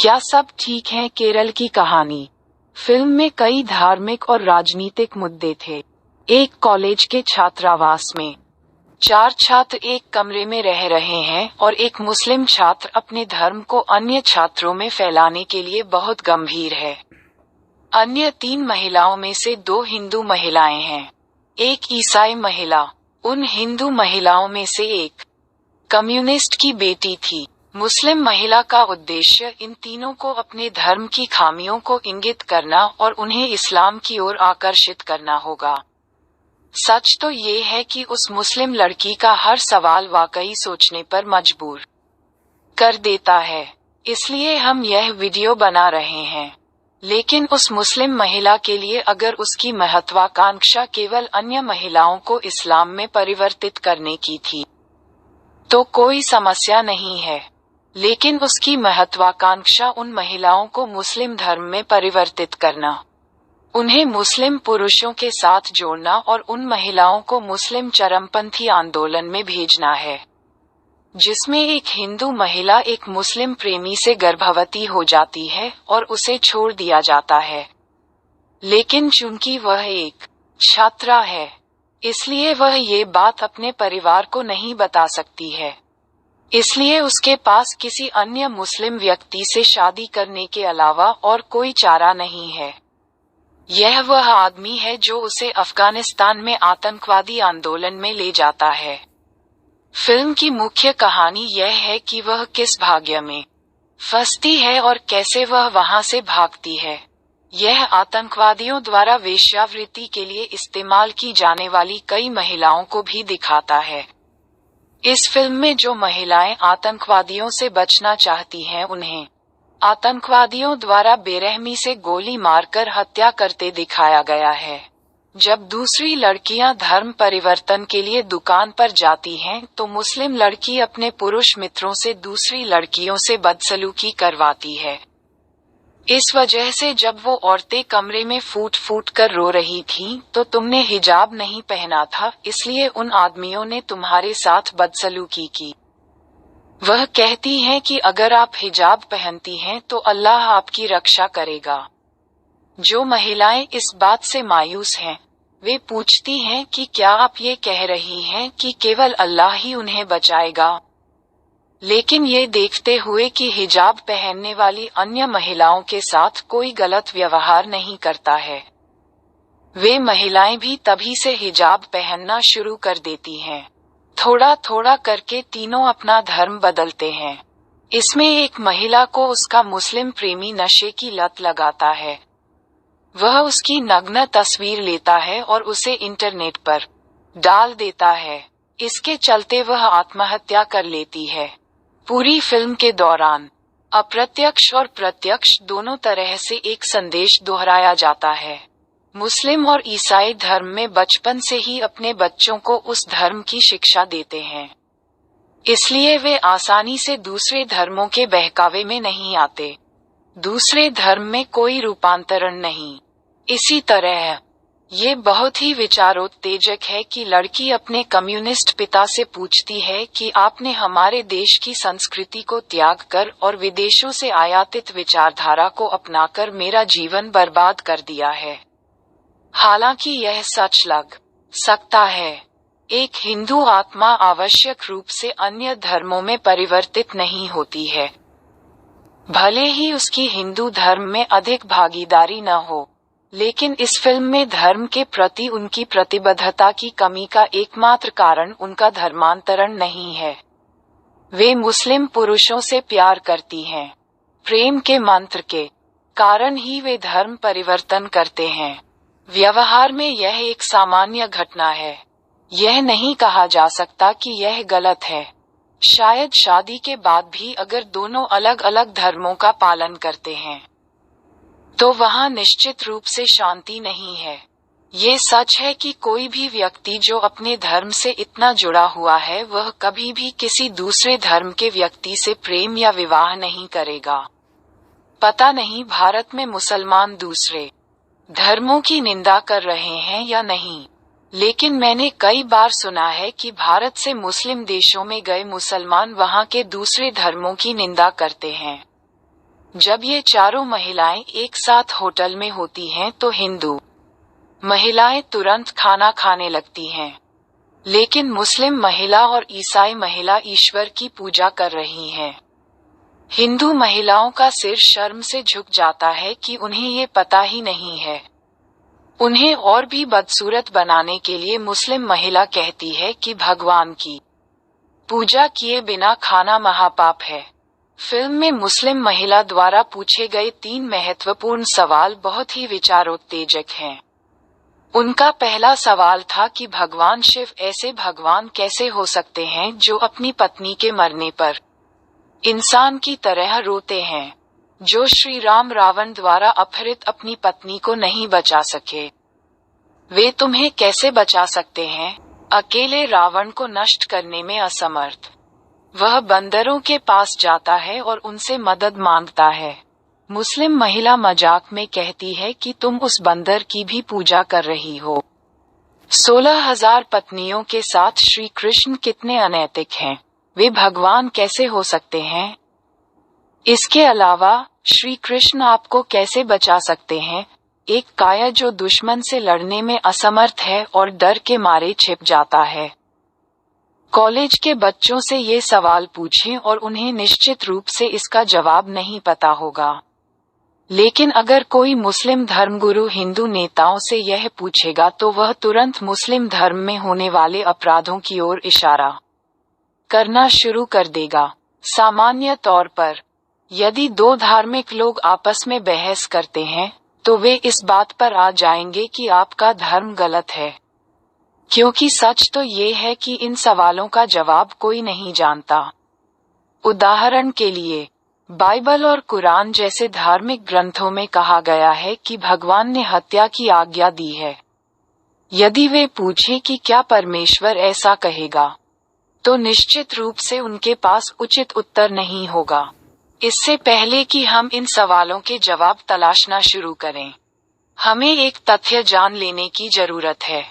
क्या सब ठीक है? केरल की कहानी। फिल्म में कई धार्मिक और राजनीतिक मुद्दे थे। एक कॉलेज के छात्रावास में 4 छात्र एक कमरे में रह रहे हैं और एक मुस्लिम छात्र अपने धर्म को अन्य छात्रों में फैलाने के लिए बहुत गंभीर है। अन्य 3 महिलाओं में से 2 हिंदू महिलाएं हैं, एक ईसाई महिला। उन हिंदू महिलाओं में से एक कम्युनिस्ट की बेटी थी। मुस्लिम महिला का उद्देश्य इन तीनों को अपने धर्म की खामियों को इंगित करना और उन्हें इस्लाम की ओर आकर्षित करना होगा। सच तो ये है कि उस मुस्लिम लड़की का हर सवाल वाकई सोचने पर मजबूर कर देता है, इसलिए हम यह वीडियो बना रहे हैं। लेकिन उस मुस्लिम महिला के लिए अगर उसकी महत्वाकांक्षा केवल अन्य महिलाओं को इस्लाम में परिवर्तित करने की थी तो कोई समस्या नहीं है, लेकिन उसकी महत्वाकांक्षा उन महिलाओं को मुस्लिम धर्म में परिवर्तित करना, उन्हें मुस्लिम पुरुषों के साथ जोड़ना और उन महिलाओं को मुस्लिम चरमपंथी आंदोलन में भेजना है, जिसमें एक हिंदू महिला एक मुस्लिम प्रेमी से गर्भवती हो जाती है और उसे छोड़ दिया जाता है। लेकिन चूंकि वह एक छात्रा है, इसलिए वह ये बात अपने परिवार को नहीं बता सकती है। इसलिए उसके पास किसी अन्य मुस्लिम व्यक्ति से शादी करने के अलावा और कोई चारा नहीं है। यह वह आदमी है जो उसे अफगानिस्तान में आतंकवादी आंदोलन में ले जाता है। फिल्म की मुख्य कहानी यह है कि वह किस भाग्य में फंसती है और कैसे वह वहां से भागती है। यह आतंकवादियों द्वारा वेश्यावृत्ति के लिए इस्तेमाल की जाने वाली कई महिलाओं को भी दिखाता है। इस फिल्म में जो महिलाएं आतंकवादियों से बचना चाहती हैं, उन्हें आतंकवादियों द्वारा बेरहमी से गोली मारकर हत्या करते दिखाया गया है। जब दूसरी लड़कियां धर्म परिवर्तन के लिए दुकान पर जाती हैं, तो मुस्लिम लड़की अपने पुरुष मित्रों से दूसरी लड़कियों से बदसलूकी करवाती है। इस वजह से जब वो औरतें कमरे में फूट फूट कर रो रही थीं, तो तुमने हिजाब नहीं पहना था, इसलिए उन आदमियों ने तुम्हारे साथ बदसलूकी की। वह कहती हैं कि अगर आप हिजाब पहनती हैं तो अल्लाह आपकी रक्षा करेगा। जो महिलाएं इस बात से मायूस हैं, वे पूछती हैं कि क्या आप ये कह रही हैं कि केवल अल्लाह ही उन्हें बचाएगा? लेकिन ये देखते हुए कि हिजाब पहनने वाली अन्य महिलाओं के साथ कोई गलत व्यवहार नहीं करता है, वे महिलाएं भी तभी से हिजाब पहनना शुरू कर देती हैं। थोड़ा थोड़ा करके तीनों अपना धर्म बदलते हैं। इसमें एक महिला को उसका मुस्लिम प्रेमी नशे की लत लगाता है। वह उसकी नग्न तस्वीर लेता है और उसे इंटरनेट पर डाल देता है। इसके चलते वह आत्महत्या कर लेती है। पूरी फिल्म के दौरान अप्रत्यक्ष और प्रत्यक्ष दोनों तरह से एक संदेश दोहराया जाता है। मुस्लिम और ईसाई धर्म में बचपन से ही अपने बच्चों को उस धर्म की शिक्षा देते हैं, इसलिए वे आसानी से दूसरे धर्मों के बहकावे में नहीं आते। दूसरे धर्म में कोई रूपांतरण नहीं। इसी तरह ये बहुत ही विचारोत्तेजक है कि लड़की अपने कम्युनिस्ट पिता से पूछती है कि आपने हमारे देश की संस्कृति को त्याग कर और विदेशों से आयातित विचारधारा को अपनाकर मेरा जीवन बर्बाद कर दिया है। हालांकि यह सच लग सकता है। एक हिंदू आत्मा आवश्यक रूप से अन्य धर्मों में परिवर्तित नहीं होती है, भले ही उसकी हिंदू धर्म में अधिक भागीदारी न हो। लेकिन इस फिल्म में धर्म के प्रति उनकी प्रतिबद्धता की कमी का एकमात्र कारण उनका धर्मांतरण नहीं है। वे मुस्लिम पुरुषों से प्यार करती हैं। प्रेम के मंत्र के कारण ही वे धर्म परिवर्तन करते हैं। व्यवहार में यह एक सामान्य घटना है। यह नहीं कहा जा सकता कि यह गलत है। शायद शादी के बाद भी अगर दोनों अलग अलग धर्मों का पालन करते हैं, तो वहां निश्चित रूप से शांति नहीं है। ये सच है कि कोई भी व्यक्ति जो अपने धर्म से इतना जुड़ा हुआ है, वह कभी भी किसी दूसरे धर्म के व्यक्ति से प्रेम या विवाह नहीं करेगा। पता नहीं भारत में मुसलमान दूसरे धर्मों की निंदा कर रहे हैं या नहीं, लेकिन मैंने कई बार सुना है कि भारत से मुस्लिम देशों में गए मुसलमान वहां के दूसरे धर्मों की निंदा करते हैं। जब ये चारों महिलाएं एक साथ होटल में होती हैं तो हिंदू महिलाएं तुरंत खाना खाने लगती हैं, लेकिन मुस्लिम महिला और ईसाई महिला ईश्वर की पूजा कर रही हैं। हिंदू महिलाओं का सिर शर्म से झुक जाता है कि उन्हें ये पता ही नहीं है। उन्हें और भी बदसूरत बनाने के लिए मुस्लिम महिला कहती है कि भगवान की पूजा किए बिना खाना महापाप है। फिल्म में मुस्लिम महिला द्वारा पूछे गए 3 महत्वपूर्ण सवाल बहुत ही विचारोत्तेजक हैं। उनका पहला सवाल था कि भगवान शिव ऐसे भगवान कैसे हो सकते हैं जो अपनी पत्नी के मरने पर इंसान की तरह रोते हैं, जो श्री राम रावण द्वारा अपहरित अपनी पत्नी को नहीं बचा सके। वे तुम्हें कैसे बचा सकते हैं, अकेले रावण को नष्ट करने में असमर्थ। वह बंदरों के पास जाता है और उनसे मदद मांगता है। मुस्लिम महिला मजाक में कहती है कि तुम उस बंदर की भी पूजा कर रही हो। 16,000 पत्नियों के साथ श्री कृष्ण कितने अनैतिक हैं, वे भगवान कैसे हो सकते हैं? इसके अलावा श्री कृष्ण आपको कैसे बचा सकते हैं, एक काया जो दुश्मन से लड़ने में असमर्थ है और डर के मारे छिप जाता है। कॉलेज के बच्चों से ये सवाल पूछें और उन्हें निश्चित रूप से इसका जवाब नहीं पता होगा। लेकिन अगर कोई मुस्लिम धर्मगुरु हिंदू नेताओं से यह पूछेगा तो वह तुरंत मुस्लिम धर्म में होने वाले अपराधों की ओर इशारा करना शुरू कर देगा। सामान्य तौर पर, यदि 2 धार्मिक लोग आपस में बहस करते हैं, तो वे इस बात पर आ जाएंगे कि आपका धर्म गलत है, क्योंकि सच तो ये है कि इन सवालों का जवाब कोई नहीं जानता। उदाहरण के लिए, बाइबल और कुरान जैसे धार्मिक ग्रंथों में कहा गया है कि भगवान ने हत्या की आज्ञा दी है। यदि वे पूछें कि क्या परमेश्वर ऐसा कहेगा, तो निश्चित रूप से उनके पास उचित उत्तर नहीं होगा। इससे पहले कि हम इन सवालों के जवाब तलाशना शुरू करें, हमें एक तथ्य जान लेने की जरूरत है।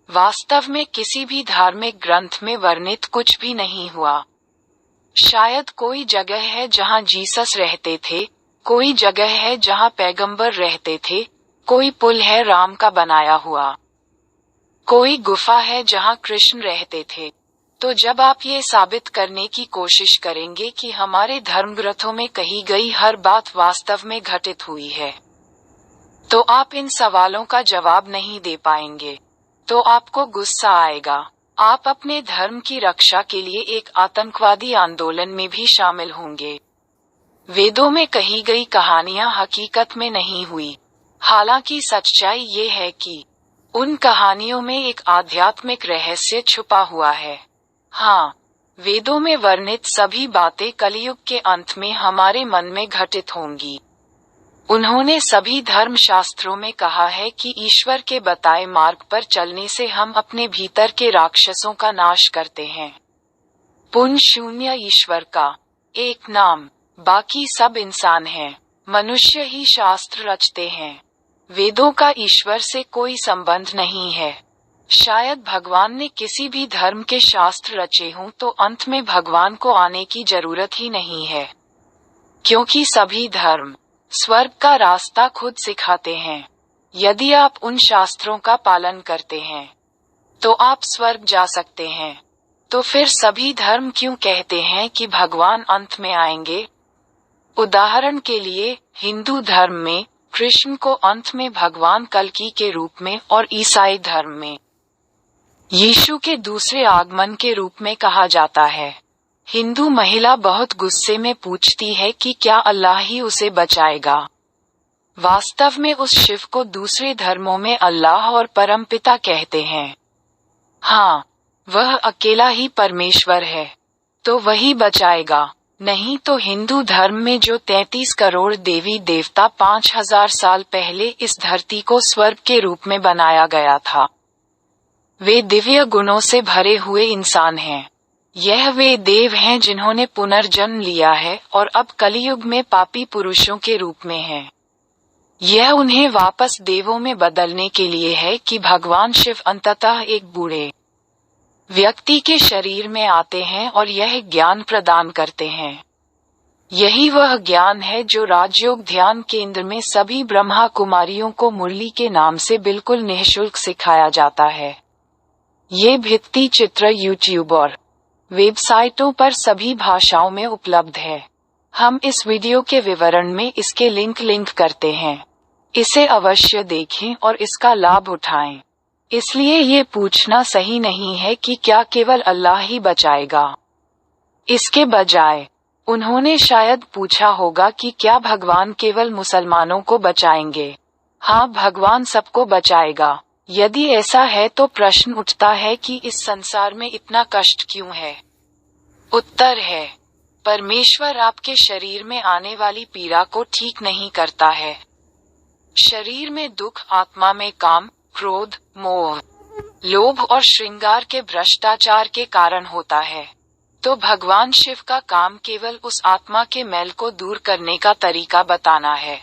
वास्तव में किसी भी धार्मिक ग्रंथ में वर्णित कुछ भी नहीं हुआ। शायद कोई जगह है जहां जीसस रहते थे, कोई जगह है जहां पैगंबर रहते थे, कोई पुल है राम का बनाया हुआ, कोई गुफा है जहां कृष्ण रहते थे। तो जब आप ये साबित करने की कोशिश करेंगे कि हमारे धर्मग्रंथों में कही गई हर बात वास्तव में घटित हुई है, तो आप इन सवालों का जवाब नहीं दे पाएंगे। तो आपको गुस्सा आएगा। आप अपने धर्म की रक्षा के लिए एक आतंकवादी आंदोलन में भी शामिल होंगे। वेदों में कही गई कहानियां हकीकत में नहीं हुई। हालांकि सच्चाई ये है कि उन कहानियों में एक आध्यात्मिक रहस्य छुपा हुआ है। हाँ, वेदों में वर्णित सभी बातें कलयुग के अंत में हमारे मन में घटित होंगी। उन्होंने सभी धर्म शास्त्रों में कहा है कि ईश्वर के बताए मार्ग पर चलने से हम अपने भीतर के राक्षसों का नाश करते हैं। पुण्य शून्य ईश्वर का एक नाम, बाकी सब इंसान हैं। मनुष्य ही शास्त्र रचते हैं। वेदों का ईश्वर से कोई संबंध नहीं है। शायद भगवान ने किसी भी धर्म के शास्त्र रचे हों तो अंत में भगवान को आने की जरूरत ही नहीं है, क्योंकि सभी धर्म स्वर्ग का रास्ता खुद सिखाते हैं। यदि आप उन शास्त्रों का पालन करते हैं, तो आप स्वर्ग जा सकते हैं। तो फिर सभी धर्म क्यों कहते हैं कि भगवान अंत में आएंगे? उदाहरण के लिए, हिंदू धर्म में कृष्ण को अंत में भगवान कल्कि के रूप में और ईसाई धर्म में यीशु के दूसरे आगमन के रूप में कहा जाता है। हिंदू महिला बहुत गुस्से में पूछती है कि क्या अल्लाह ही उसे बचाएगा। वास्तव में उस शिव को दूसरे धर्मों में अल्लाह और परमपिता कहते हैं। हाँ, वह अकेला ही परमेश्वर है, तो वही बचाएगा। नहीं तो हिंदू धर्म में जो 33 करोड़ देवी देवता 5000 साल पहले इस धरती को स्वर्ग के रूप में बनाया गया था, वे दिव्य गुणों से भरे हुए इंसान हैं। यह वे देव हैं जिन्होंने पुनर्जन्म लिया है और अब कलियुग में पापी पुरुषों के रूप में हैं। यह उन्हें वापस देवों में बदलने के लिए है कि भगवान शिव अंततः एक बूढ़े व्यक्ति के शरीर में आते हैं और यह ज्ञान प्रदान करते हैं। यही वह ज्ञान है जो राजयोग ध्यान केंद्र में सभी ब्रह्मा कुमारियों को मुरली के नाम से बिल्कुल निःशुल्क सिखाया जाता है। ये भित्ति चित्र यूट्यूब और वेबसाइटों पर सभी भाषाओं में उपलब्ध है। हम इस वीडियो के विवरण में इसके लिंक करते हैं। इसे अवश्य देखें और इसका लाभ उठाएं। इसलिए ये पूछना सही नहीं है कि क्या केवल अल्लाह ही बचाएगा। इसके बजाय उन्होंने शायद पूछा होगा कि क्या भगवान केवल मुसलमानों को बचाएंगे। हाँ, भगवान सबको बचाएगा। यदि ऐसा है तो प्रश्न उठता है कि इस संसार में इतना कष्ट क्यों है। उत्तर है, परमेश्वर आपके शरीर में आने वाली पीड़ा को ठीक नहीं करता है। शरीर में दुख आत्मा में काम, क्रोध, मोह, लोभ और श्रृंगार के भ्रष्टाचार के कारण होता है। तो भगवान शिव का काम केवल उस आत्मा के मैल को दूर करने का तरीका बताना है।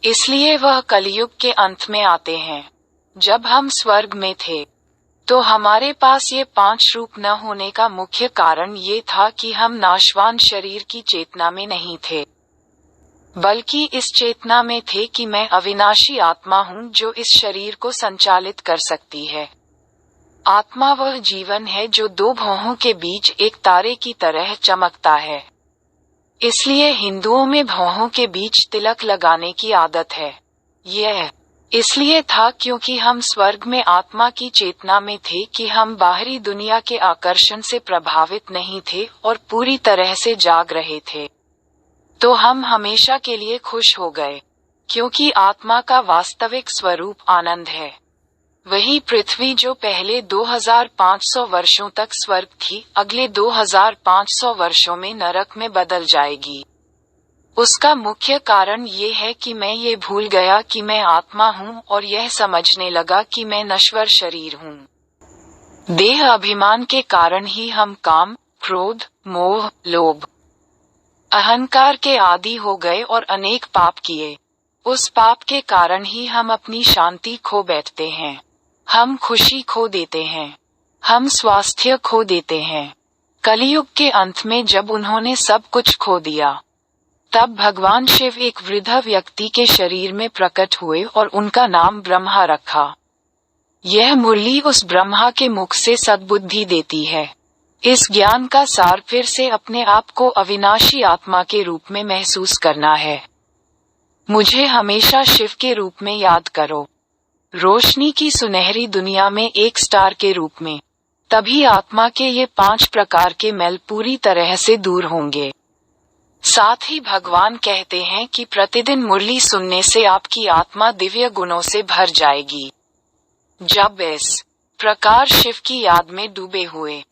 इसलिए वह कलयुग के अंत में आते हैं। जब हम स्वर्ग में थे तो हमारे पास ये 5 रूप न होने का मुख्य कारण ये था कि हम नाशवान शरीर की चेतना में नहीं थे, बल्कि इस चेतना में थे कि मैं अविनाशी आत्मा हूँ जो इस शरीर को संचालित कर सकती है। आत्मा वह जीवन है जो 2 भौहों के बीच एक तारे की तरह चमकता है। इसलिए हिंदुओं में भौहों के बीच तिलक लगाने की आदत है। यह इसलिए था क्योंकि हम स्वर्ग में आत्मा की चेतना में थे कि हम बाहरी दुनिया के आकर्षण से प्रभावित नहीं थे और पूरी तरह से जाग रहे थे। तो हम हमेशा के लिए खुश हो गए, क्योंकि आत्मा का वास्तविक स्वरूप आनंद है। वही पृथ्वी जो पहले 2500 वर्षों तक स्वर्ग थी, अगले 2500 वर्षों में नरक में बदल जाएगी। उसका मुख्य कारण ये है कि मैं ये भूल गया कि मैं आत्मा हूँ और यह समझने लगा कि मैं नश्वर शरीर हूँ। देह अभिमान के कारण ही हम काम, क्रोध, मोह, लोभ, अहंकार के आदी हो गए और अनेक पाप किए। उस पाप के कारण ही हम अपनी शांति खो बैठते हैं। हम खुशी खो देते हैं। हम स्वास्थ्य खो देते हैं। कलयुग के अंत में जब उन्होंने सब कुछ खो दिया, तब भगवान शिव एक वृद्ध व्यक्ति के शरीर में प्रकट हुए और उनका नाम ब्रह्मा रखा। यह मुरली उस ब्रह्मा के मुख से सद्बुद्धि देती है। इस ज्ञान का सार फिर से अपने आप को अविनाशी आत्मा के रूप में महसूस करना है। मुझे हमेशा शिव के रूप में याद करो, रोशनी की सुनहरी दुनिया में एक स्टार के रूप में। तभी आत्मा के ये 5 प्रकार के मैल पूरी तरह से दूर होंगे। साथ ही भगवान कहते हैं कि प्रतिदिन मुरली सुनने से आपकी आत्मा दिव्य गुणों से भर जाएगी। जब इस प्रकार शिव की याद में डूबे हुए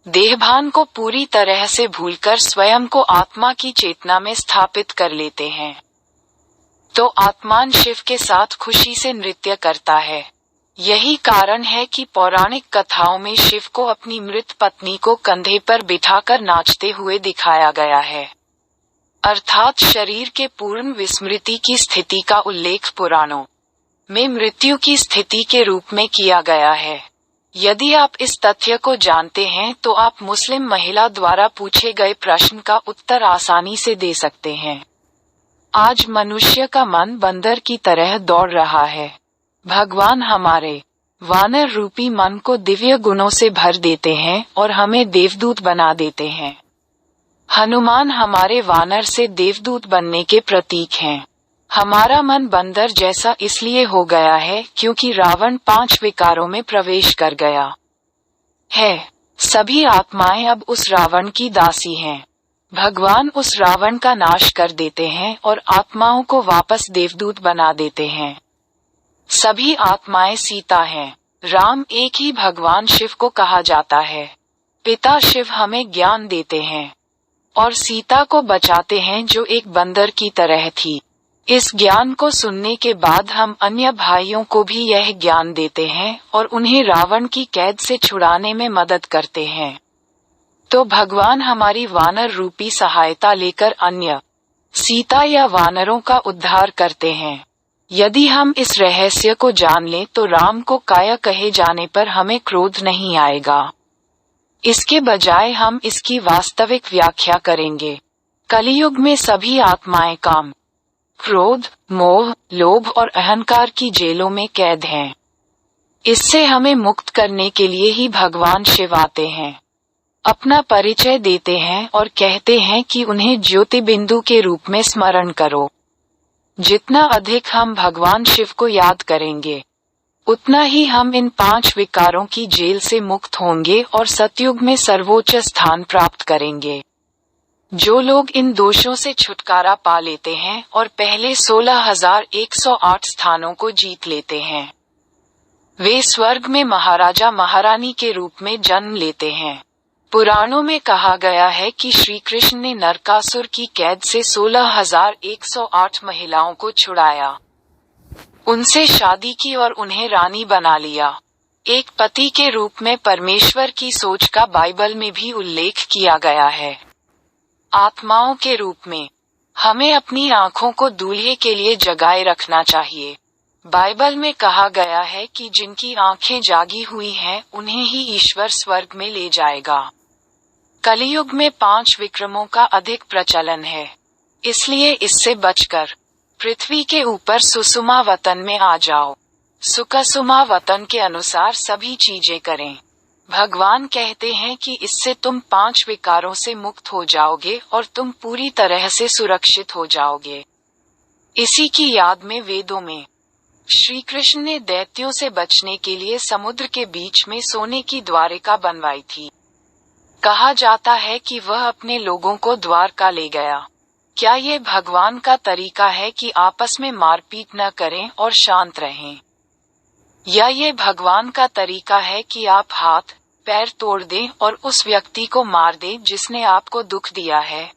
देहभान को पूरी तरह से भूलकर स्वयं को आत्मा की चेतना में स्थापित कर लेते हैं, तो आत्मान शिव के साथ खुशी से नृत्य करता है। यही कारण है कि पौराणिक कथाओं में शिव को अपनी मृत पत्नी को कंधे पर बिठाकर नाचते हुए दिखाया गया है। अर्थात शरीर के पूर्ण विस्मृति की स्थिति का उल्लेख पुराणों में मृत्यु की स्थिति के रूप में किया गया है। यदि आप इस तथ्य को जानते हैं तो आप मुस्लिम महिला द्वारा पूछे गए प्रश्न का उत्तर आसानी से दे सकते हैं। आज मनुष्य का मन बंदर की तरह दौड़ रहा है। भगवान हमारे वानर रूपी मन को दिव्य गुणों से भर देते हैं और हमें देवदूत बना देते हैं। हनुमान हमारे वानर से देवदूत बनने के प्रतीक हैं। हमारा मन बंदर जैसा इसलिए हो गया है क्योंकि रावण 5 विकारों में प्रवेश कर गया है। सभी आत्माएं अब उस रावण की दासी हैं। भगवान उस रावण का नाश कर देते हैं और आत्माओं को वापस देवदूत बना देते हैं। सभी आत्माएं सीता हैं। राम एक ही भगवान शिव को कहा जाता है। पिता शिव हमें ज्ञान देते हैं और सीता को बचाते हैं जो एक बंदर की तरह थी। इस ज्ञान को सुनने के बाद हम अन्य भाइयों को भी यह ज्ञान देते हैं और उन्हें रावण की कैद से छुड़ाने में मदद करते हैं। तो भगवान हमारी वानर रूपी सहायता लेकर अन्य सीता या वानरों का उद्धार करते हैं। यदि हम इस रहस्य को जान लें तो राम को काया कहे जाने पर हमें क्रोध नहीं आएगा। इसके बजाय हम इसकी वास्तविक व्याख्या करेंगे। कलियुग में सभी आत्माएं काम, क्रोध, मोह, लोभ और अहंकार की जेलों में कैद हैं। इससे हमें मुक्त करने के लिए ही भगवान शिव आते हैं, अपना परिचय देते हैं और कहते हैं कि उन्हें ज्योति बिंदु के रूप में स्मरण करो। जितना अधिक हम भगवान शिव को याद करेंगे, उतना ही हम इन 5 विकारों की जेल से मुक्त होंगे और सतयुग में सर्वोच्च स्थान प्राप्त करेंगे। जो लोग इन दोषों से छुटकारा पा लेते हैं और पहले 16,108 स्थानों को जीत लेते हैं, वे स्वर्ग में महाराजा महारानी के रूप में जन्म लेते हैं। पुराणों में कहा गया है कि श्री कृष्ण ने नरकासुर की कैद से 16,108 महिलाओं को छुड़ाया, उनसे शादी की और उन्हें रानी बना लिया। एक पति के रूप में परमेश्वर की सोच का बाइबल में भी उल्लेख किया गया है। आत्माओं के रूप में हमें अपनी आंखों को दूल्हे के लिए जगाए रखना चाहिए। बाइबल में कहा गया है कि जिनकी आंखें जागी हुई हैं, उन्हें ही ईश्वर स्वर्ग में ले जाएगा। कलियुग में 5 विक्रमों का अधिक प्रचलन है, इसलिए इससे बचकर पृथ्वी के ऊपर सुषुमा वतन में आ जाओ। सुखसुमा वतन के अनुसार सभी चीजें करें। भगवान कहते हैं कि इससे तुम 5 विकारों से मुक्त हो जाओगे और तुम पूरी तरह से सुरक्षित हो जाओगे। इसी की याद में वेदों में श्री कृष्ण ने दैत्यों से बचने के लिए समुद्र के बीच में सोने की द्वारिका बनवाई थी। कहा जाता है कि वह अपने लोगों को द्वारका ले गया। क्या ये भगवान का तरीका है कि आपस में मारपीट न करें और शांत रहें? या ये भगवान का तरीका है कि आप हाथ पैर तोड़ दें और उस व्यक्ति को मार दें जिसने आपको दुख दिया है?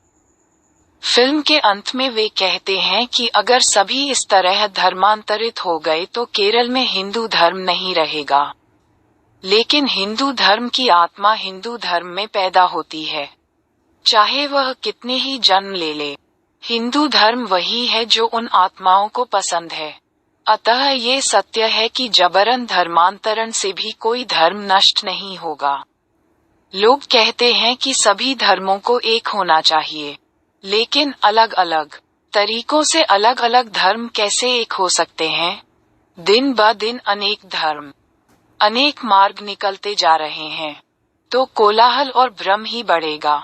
फिल्म के अंत में वे कहते हैं कि अगर सभी इस तरह धर्मांतरित हो गए तो केरल में हिंदू धर्म नहीं रहेगा। लेकिन हिंदू धर्म की आत्मा हिंदू धर्म में पैदा होती है, चाहे वह कितने ही जन्म ले ले। हिंदू धर्म वही है जो उन आत्माओं को पसंद है। अतः ये सत्य है कि जबरन धर्मांतरण से भी कोई धर्म नष्ट नहीं होगा। लोग कहते हैं कि सभी धर्मों को एक होना चाहिए, लेकिन अलग अलग तरीकों से अलग अलग धर्म कैसे एक हो सकते हैं? दिन ब दिन अनेक धर्म, अनेक मार्ग निकलते जा रहे हैं, तो कोलाहल और भ्रम ही बढ़ेगा।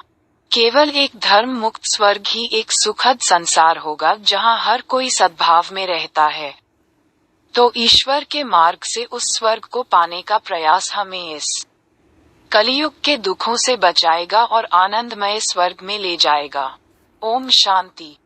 केवल एक धर्म मुक्त स्वर्ग ही एक सुखद संसार होगा जहां हर कोई सद्भाव में रहता है। तो ईश्वर के मार्ग से उस स्वर्ग को पाने का प्रयास हमें इस कलियुग के दुखों से बचाएगा और आनंदमय स्वर्ग में ले जाएगा। ओम शांति।